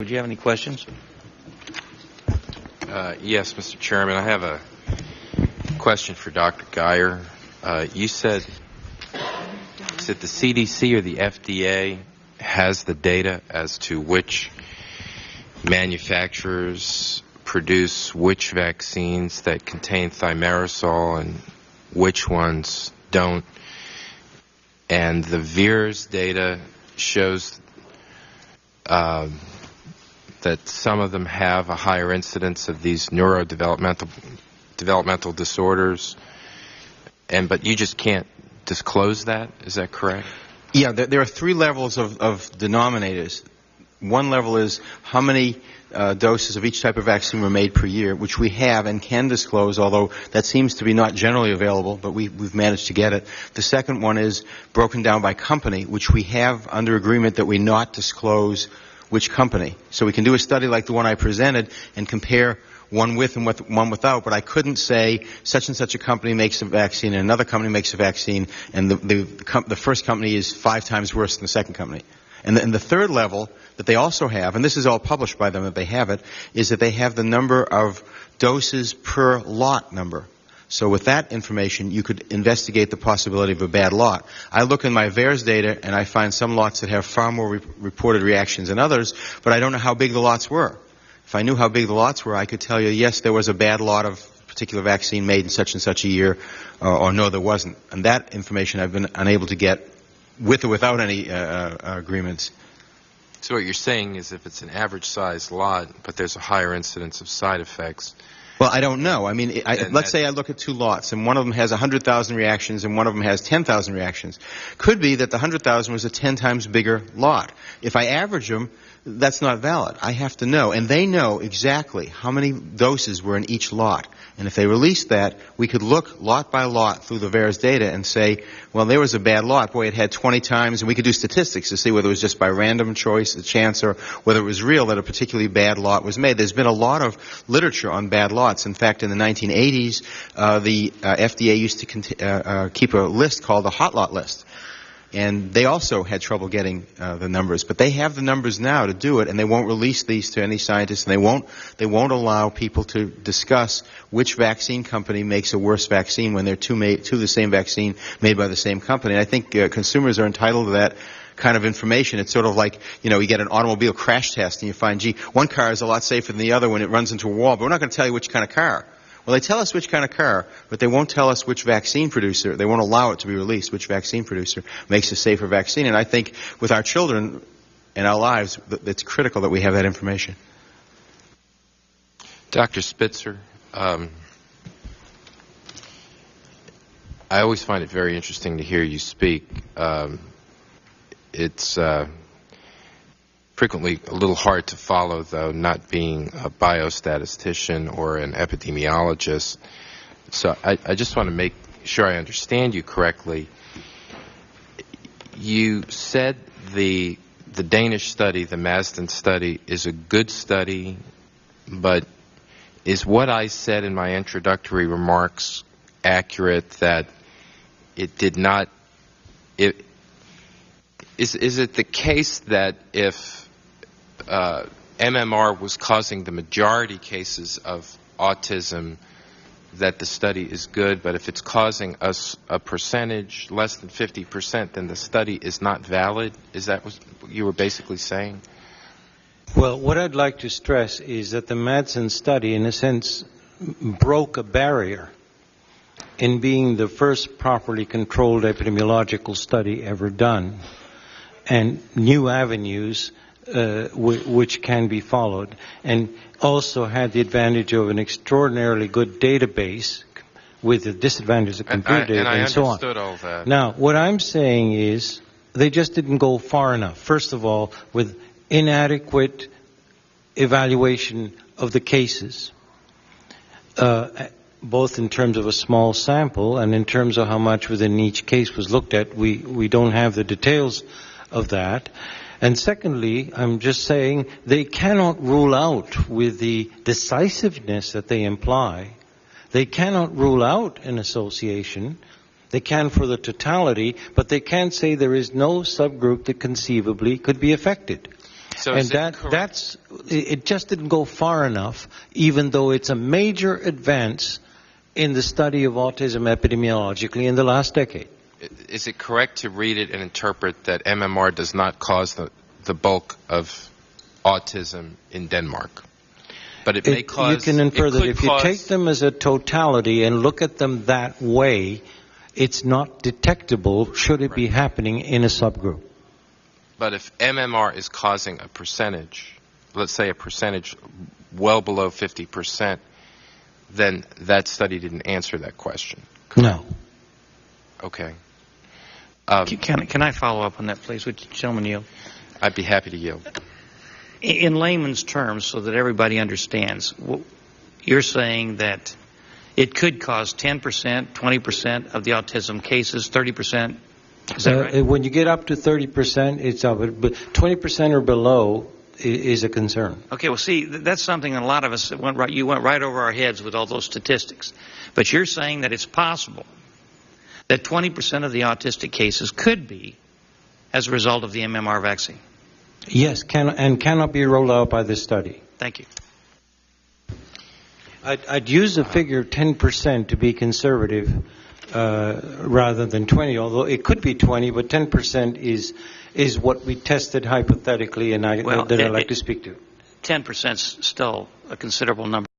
Would you have any questions? Yes, Mr. Chairman. I have a question for Dr. Geier. You said that the CDC or the FDA has the data as to which manufacturers produce which vaccines that contain thimerosal and which ones don't. And the VIRS data shows that some of them have a higher incidence of these neurodevelopmental disorders, but you just can't disclose that. Is that correct? Yeah, there are three levels of denominators. One level is how many doses of each type of vaccine were made per year, which we have and can disclose, although that seems to be not generally available, but we've managed to get it. The second one is broken down by company, which we have under agreement that we not disclose which company. So we can do a study like the one I presented and compare one with and one without, but I couldn't say such and such a company makes a vaccine and another company makes a vaccine, and the first company is 5 times worse than the second company. And the third level that they also have, and this is all published by them that they have it, is that they have the number of doses per lot number. So with that information, you could investigate the possibility of a bad lot. I look in my VAERS data, and I find some lots that have far more reported reactions than others, but I don't know how big the lots were. If I knew how big the lots were, I could tell you, yes, there was a bad lot of a particular vaccine made in such and such a year, or no, there wasn't. And that information I've been unable to get with or without any agreements. So what you're saying is if it's an average-sized lot, but there's a higher incidence of side effects. Well, I don't know. I mean, let's say I look at 2 lots, and one of them has 100,000 reactions, and one of them has 10,000 reactions. Could be that the 100,000 was a 10 times bigger lot. If I average them, that's not valid. I have to know, and they know exactly how many doses were in each lot. And if they released that, we could look lot by lot through the VAERS data and say, well, there was a bad lot. Boy, it had 20 times, and we could do statistics to see whether it was just by random choice, a chance, or whether it was real that a particularly bad lot was made. There's been a lot of literature on bad lots. In fact, in the 1980s, the FDA used to keep a list called the hot lot list. And they also had trouble getting the numbers, but they have the numbers now to do it, and they won't release these to any scientists, and they won't allow people to discuss which vaccine company makes a worse vaccine when they're two the same vaccine made by the same company. And I think consumers are entitled to that kind of information. It's sort of like, you get an automobile crash test and you find, gee, one car is a lot safer than the other when it runs into a wall, but we're not going to tell you which kind of car. Well, they tell us which kind of car, but they won't tell us which vaccine producer. They won't allow it to be released, which vaccine producer makes a safer vaccine. And I think with our children and our lives, it's critical that we have that information. Dr. Spitzer, I always find it very interesting to hear you speak. It's frequently a little hard to follow, though, not being a biostatistician or an epidemiologist. So I just want to make sure I understand you correctly. You said the Danish study, the Madsen study, is a good study, but is what I said in my introductory remarks accurate, that it did not... Is it the case that if MMR was causing the majority cases of autism, that the study is good, but if it's causing us a percentage less than 50%, then the study is not valid? Is that what you were basically saying? Well, what I'd like to stress is that the Madsen study, in a sense, broke a barrier in being the first properly controlled epidemiological study ever done, and new avenues which can be followed, and also had the advantage of an extraordinarily good database with the disadvantages of computer data and so on. I understood all that. Now, what I'm saying is they just didn't go far enough. First of all, with inadequate evaluation of the cases, both in terms of a small sample and in terms of how much within each case was looked at. We don't have the details of that. And secondly, I'm just saying they cannot rule out, with the decisiveness that they imply, they cannot rule out an association. They can for the totality, but they can't say there is no subgroup that conceivably could be affected. So and is it correct? it just didn't go far enough, even though it's a major advance in the study of autism epidemiologically in the last decade. Is it correct to read it and interpret that MMR does not cause the bulk of autism in Denmark? But it may cause... You can infer that if you take them as a totality and look at them that way, it's not detectable should it be happening in a subgroup. But if MMR is causing a percentage, let's say a percentage well below 50%, then that study didn't answer that question. No. Okay. Can I follow up on that, please? Would you gentlemen yield? I'd be happy to yield. In layman's terms, so that everybody understands, you're saying that it could cause 10%, 20% of the autism cases, 30%? Is that right? When you get up to 30%, it's up. But 20% or below is a concern. Okay, well, see, that's something that a lot of us you went right over our heads with all those statistics. But you're saying that it's possible that 20% of the autistic cases could be as a result of the MMR vaccine. Yes, cannot be rolled out by this study. Thank you. I'd use the figure 10% to be conservative rather than 20, although it could be 20, but 10% is what we tested hypothetically and I'd like to speak to. 10% is still a considerable number.